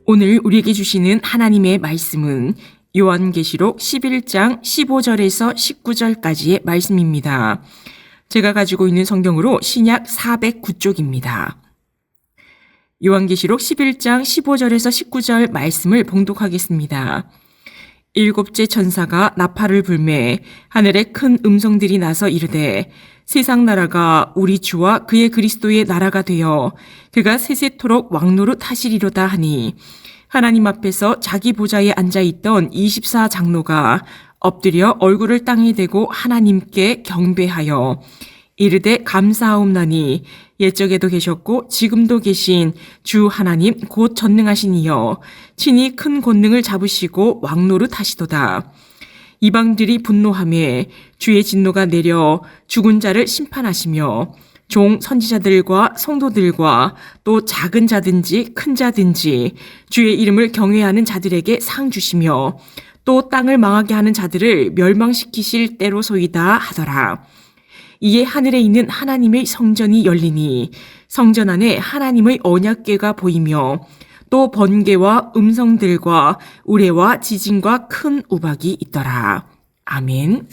오늘 우리에게 주시는 하나님의 말씀은 요한계시록 11장 15절에서 19절까지의 말씀입니다. 제가 가지고 있는 성경으로 신약 409쪽입니다. 요한계시록 11장 15절에서 19절 말씀을 봉독하겠습니다. 일곱째 천사가 나팔을 불매 하늘에 큰 음성들이 나서 이르되 세상 나라가 우리 주와 그의 그리스도의 나라가 되어 그가 세세토록 왕노릇 하시리로다 하니 하나님 앞에서 자기 보좌에 앉아있던 24 장로가 엎드려 얼굴을 땅에 대고 하나님께 경배하여 이르되 감사하옵나니 옛적에도 계셨고 지금도 계신 주 하나님 곧 전능하신 이여 친히 큰 권능을 잡으시고 왕노릇 하시도다. 이방들이 분노하며 주의 진노가 내려 죽은 자를 심판하시며 종 선지자들과 성도들과 또 작은 자든지 큰 자든지 주의 이름을 경외하는 자들에게 상 주시며 또 땅을 망하게 하는 자들을 멸망시키실 때로소이다 하더라. 이에 하늘에 있는 하나님의 성전이 열리니 성전 안에 하나님의 언약궤가 보이며 또 번개와 음성들과 우레와 지진과 큰 우박이 있더라. 아멘.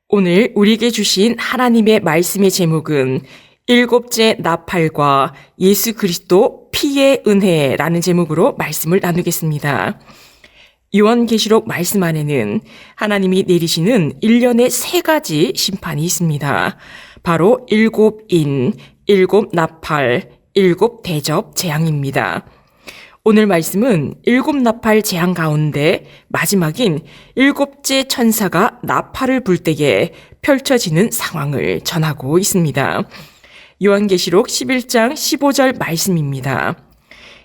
오늘 우리에게 주신 하나님의 말씀의 제목은 일곱째 나팔과 예수 그리스도 피의 은혜라는 제목으로 말씀을 나누겠습니다. 요한계시록 말씀 안에는 하나님이 내리시는 일련의 세 가지 심판이 있습니다. 바로 일곱인, 일곱 나팔, 일곱 대접 재앙입니다. 오늘 말씀은 일곱 나팔 재앙 가운데 마지막인 일곱째 천사가 나팔을 불 때에 펼쳐지는 상황을 전하고 있습니다. 요한계시록 11장 15절 말씀입니다.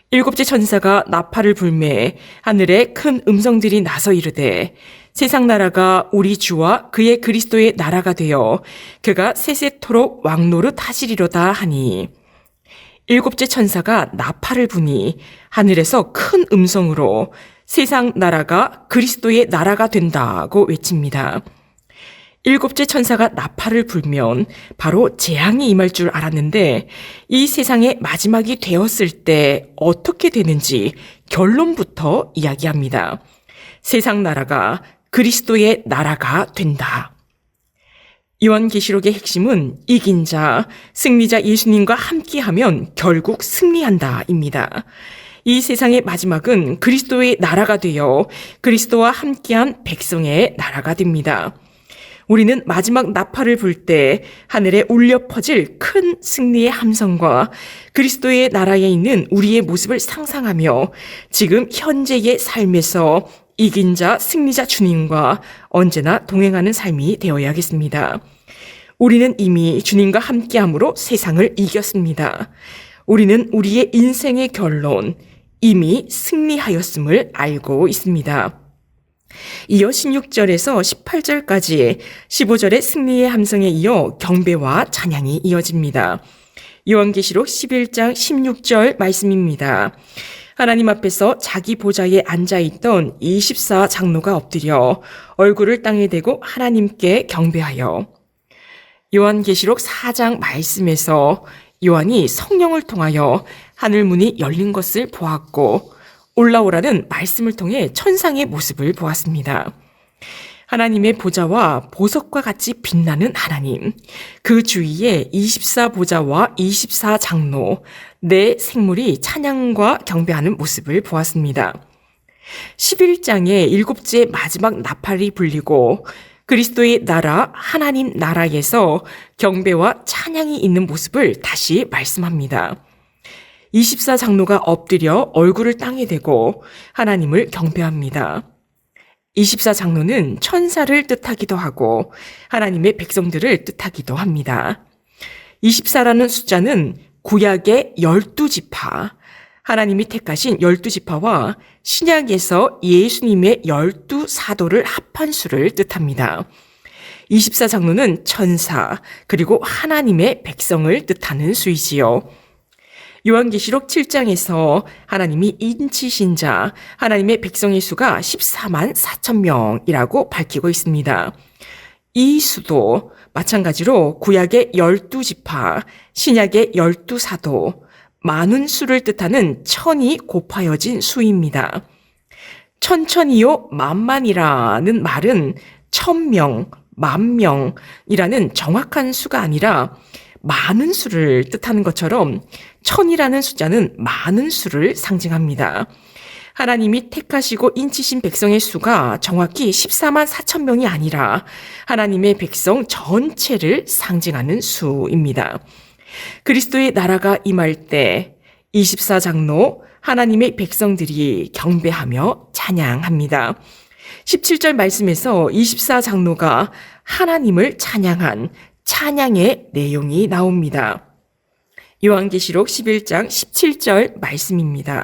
일곱째 천사가 나팔을 불매 하늘에 큰 음성들이 나서 이르되 세상 나라가 우리 주와 그의 그리스도의 나라가 되어 그가 세세토록 왕노릇 하시리로다 하니 일곱째 천사가 나팔을 부니 하늘에서 큰 음성으로 세상 나라가 그리스도의 나라가 된다고 외칩니다. 일곱째 천사가 나팔을 불면 바로 재앙이 임할 줄 알았는데 이 세상의 마지막이 되었을 때 어떻게 되는지 결론부터 이야기합니다. 세상 나라가 그리스도의 나라가 된다. 요한계시록의 핵심은 이긴 자, 승리자 예수님과 함께하면 결국 승리한다입니다. 이 세상의 마지막은 그리스도의 나라가 되어 그리스도와 함께한 백성의 나라가 됩니다. 우리는 마지막 나팔을 불 때 하늘에 울려 퍼질 큰 승리의 함성과 그리스도의 나라에 있는 우리의 모습을 상상하며 지금 현재의 삶에서 이긴 자, 승리자 주님과 언제나 동행하는 삶이 되어야겠습니다. 우리는 이미 주님과 함께함으로 세상을 이겼습니다. 우리는 우리의 인생의 결론, 이미 승리하였음을 알고 있습니다. 이어 16절에서 18절까지 15절의 승리의 함성에 이어 경배와 찬양이 이어집니다. 요한계시록 11장 16절 말씀입니다. 하나님 앞에서 자기 보좌에 앉아있던 24 장로가 엎드려 얼굴을 땅에 대고 하나님께 경배하여 요한계시록 4장 말씀에서 요한이 성령을 통하여 하늘문이 열린 것을 보았고 올라오라는 말씀을 통해 천상의 모습을 보았습니다. 하나님의 보좌와 보석과 같이 빛나는 하나님, 그 주위에 24 보좌와 24 장로, 네 생물이 찬양과 경배하는 모습을 보았습니다. 11장의 일곱째 마지막 나팔이 불리고 그리스도의 나라, 하나님 나라에서 경배와 찬양이 있는 모습을 다시 말씀합니다. 24 장로가 엎드려 얼굴을 땅에 대고 하나님을 경배합니다. 24 장로는 천사를 뜻하기도 하고 하나님의 백성들을 뜻하기도 합니다. 24라는 숫자는 구약의 12지파, 하나님이 택하신 12지파와 신약에서 예수님의 12사도를 합한 수를 뜻합니다. 24 장로는 천사, 그리고 하나님의 백성을 뜻하는 수이지요. 요한계시록 7장에서 하나님이 인치신 자, 하나님의 백성의 수가 14만 4천 명이라고 밝히고 있습니다. 이 수도 마찬가지로 구약의 12지파, 신약의 12사도, 많은 수를 뜻하는 천이 곱하여진 수입니다. 천천히요 만만이라는 말은 1000명, 10,000명이라는 정확한 수가 아니라 많은 수를 뜻하는 것처럼 천이라는 숫자는 많은 수를 상징합니다. 하나님이 택하시고 인치신 백성의 수가 정확히 14만 4천 명이 아니라 하나님의 백성 전체를 상징하는 수입니다. 그리스도의 나라가 임할 때 24장로 하나님의 백성들이 경배하며 찬양합니다. 17절 말씀에서 24장로가 하나님을 찬양한 찬양의 내용이 나옵니다. 요한계시록 11장 17절 말씀입니다.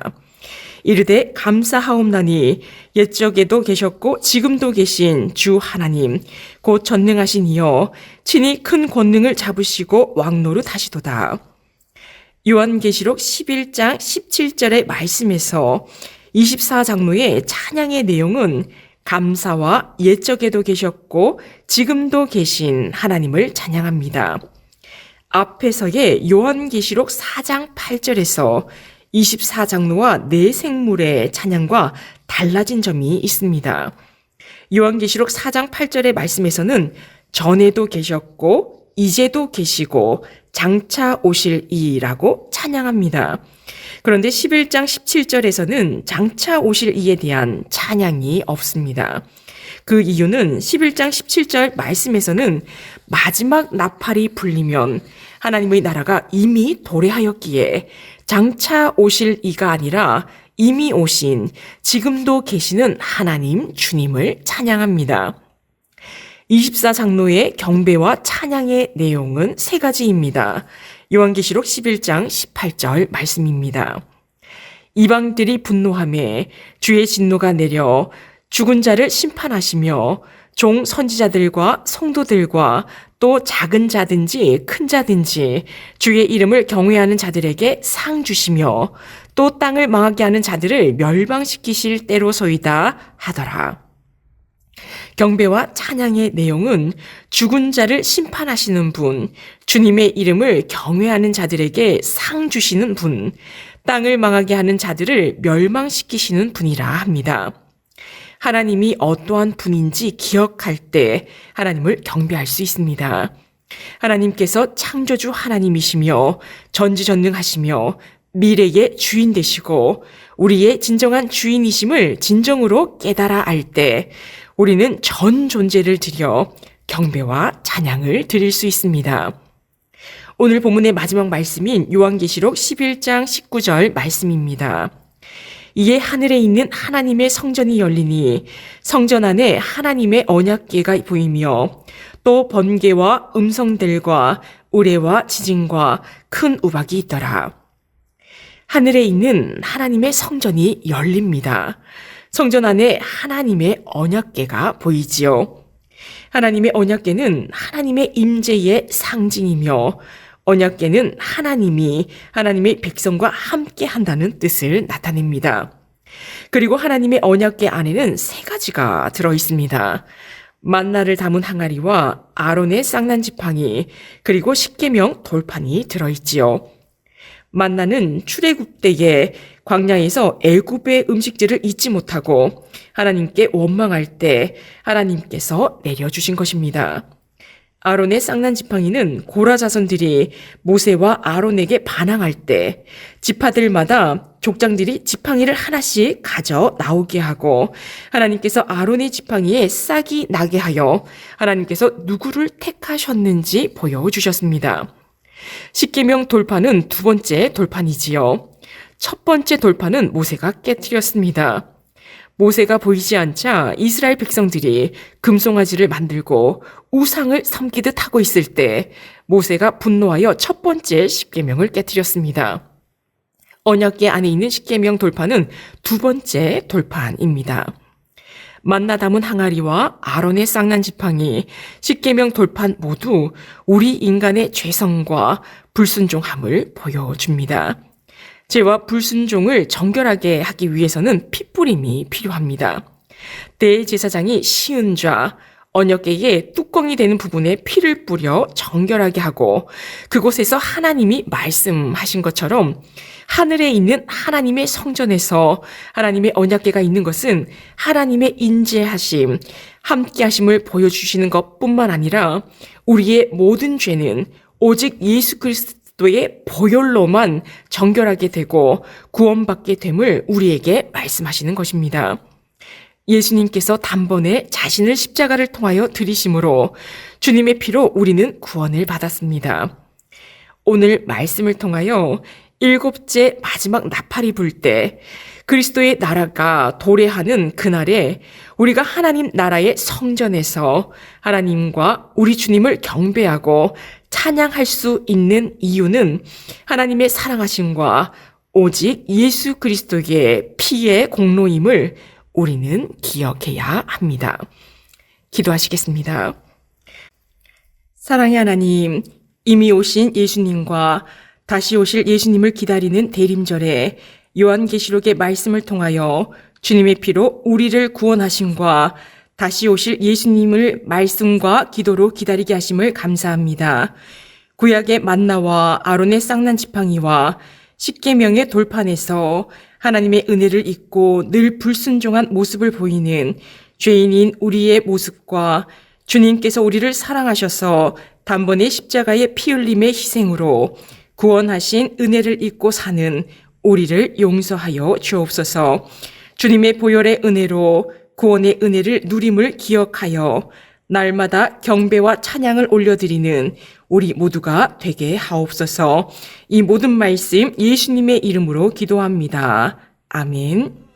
이르되 감사하옵나니 옛적에도 계셨고 지금도 계신 주 하나님 곧 전능하신 이여 친히 큰 권능을 잡으시고 왕노릇 하시도다. 요한계시록 11장 17절의 말씀에서 24장로의 찬양의 내용은 감사와 옛적에도 계셨고 지금도 계신 하나님을 찬양합니다. 앞에서의 요한계시록 4장 8절에서 24장로와 네 생물의 찬양과 달라진 점이 있습니다. 요한계시록 4장 8절의 말씀에서는 전에도 계셨고 이제도 계시고 장차 오실 이라고 찬양합니다. 그런데 11장 17절에서는 장차 오실 이에 대한 찬양이 없습니다. 그 이유는 11장 17절 말씀에서는 마지막 나팔이 불리면 하나님의 나라가 이미 도래하였기에 장차 오실 이가 아니라 이미 오신 지금도 계시는 하나님 주님을 찬양합니다. 24장로의 경배와 찬양의 내용은 세 가지입니다. 요한계시록 11장 18절 말씀입니다. 이방들이 분노하며 주의 진노가 내려 죽은 자를 심판하시며 종 선지자들과 성도들과 또 작은 자든지 큰 자든지 주의 이름을 경외하는 자들에게 상 주시며 또 땅을 망하게 하는 자들을 멸망시키실 때로소이다 하더라. 경배와 찬양의 내용은 죽은 자를 심판하시는 분, 주님의 이름을 경외하는 자들에게 상 주시는 분, 땅을 망하게 하는 자들을 멸망시키시는 분이라 합니다. 하나님이 어떠한 분인지 기억할 때 하나님을 경배할 수 있습니다. 하나님께서 창조주 하나님이시며 전지전능하시며 미래의 주인 되시고 우리의 진정한 주인이심을 진정으로 깨달아 알 때 우리는 전 존재를 드려 경배와 찬양을 드릴 수 있습니다. 오늘 본문의 마지막 말씀인 요한계시록 11장 19절 말씀입니다. 이에 하늘에 있는 하나님의 성전이 열리니 성전 안에 하나님의 언약궤가 보이며 또 번개와 음성들과 우레와 지진과 큰 우박이 있더라. 하늘에 있는 하나님의 성전이 열립니다. 성전 안에 하나님의 언약궤가 보이지요. 하나님의 언약궤는 하나님의 임재의 상징이며 언약궤는 하나님이 하나님의 백성과 함께 한다는 뜻을 나타냅니다. 그리고 하나님의 언약궤 안에는 세 가지가 들어있습니다. 만나를 담은 항아리와 아론의 쌍난 지팡이 그리고 십계명 돌판이 들어있지요. 만나는 출애굽 때에 광야에서 애굽의 음식들을 잊지 못하고 하나님께 원망할 때 하나님께서 내려주신 것입니다. 아론의 쌍난 지팡이는 고라 자손들이 모세와 아론에게 반항할 때 지파들마다 족장들이 지팡이를 하나씩 가져 나오게 하고 하나님께서 아론의 지팡이에 싹이 나게 하여 하나님께서 누구를 택하셨는지 보여주셨습니다. 십계명 돌판은 두 번째 돌판이지요. 첫 번째 돌판은 모세가 깨뜨렸습니다. 모세가 보이지 않자 이스라엘 백성들이 금송아지를 만들고 우상을 섬기듯 하고 있을 때 모세가 분노하여 첫 번째 십계명을 깨뜨렸습니다. 언약궤 안에 있는 십계명 돌판은 두 번째 돌판입니다. 만나 담은 항아리와 아론의 쌍난 지팡이, 십계명 돌판 모두 우리 인간의 죄성과 불순종함을 보여줍니다. 죄와 불순종을 정결하게 하기 위해서는 핏부림이 필요합니다. 대제사장이 시은좌, 언약궤의 뚜껑이 되는 부분에 피를 뿌려 정결하게 하고 그곳에서 하나님이 말씀하신 것처럼 하늘에 있는 하나님의 성전에서 하나님의 언약궤가 있는 것은 하나님의 인재하심, 함께하심을 보여주시는 것뿐만 아니라 우리의 모든 죄는 오직 예수 그리스도의 보혈로만 정결하게 되고 구원받게 됨을 우리에게 말씀하시는 것입니다. 예수님께서 단번에 자신을 십자가를 통하여 들이심으로 주님의 피로 우리는 구원을 받았습니다. 오늘 말씀을 통하여 일곱째 마지막 나팔이 불 때 그리스도의 나라가 도래하는 그날에 우리가 하나님 나라의 성전에서 하나님과 우리 주님을 경배하고 찬양할 수 있는 이유는 하나님의 사랑하심과 오직 예수 그리스도의 피의 공로임을 우리는 기억해야 합니다. 기도하시겠습니다. 사랑의 하나님, 이미 오신 예수님과 다시 오실 예수님을 기다리는 대림절에 요한계시록의 말씀을 통하여 주님의 피로 우리를 구원하심과 다시 오실 예수님을 말씀과 기도로 기다리게 하심을 감사합니다. 구약의 만나와 아론의 쌍난 지팡이와 십계명의 돌판에서 하나님의 은혜를 잊고 늘 불순종한 모습을 보이는 죄인인 우리의 모습과 주님께서 우리를 사랑하셔서 단번에 십자가의 피 흘림의 희생으로 구원하신 은혜를 잊고 사는 우리를 용서하여 주옵소서. 주님의 보혈의 은혜로 구원의 은혜를 누림을 기억하여 날마다 경배와 찬양을 올려드리는 우리 모두가 되게 하옵소서. 이 모든 말씀 예수님의 이름으로 기도합니다. 아멘.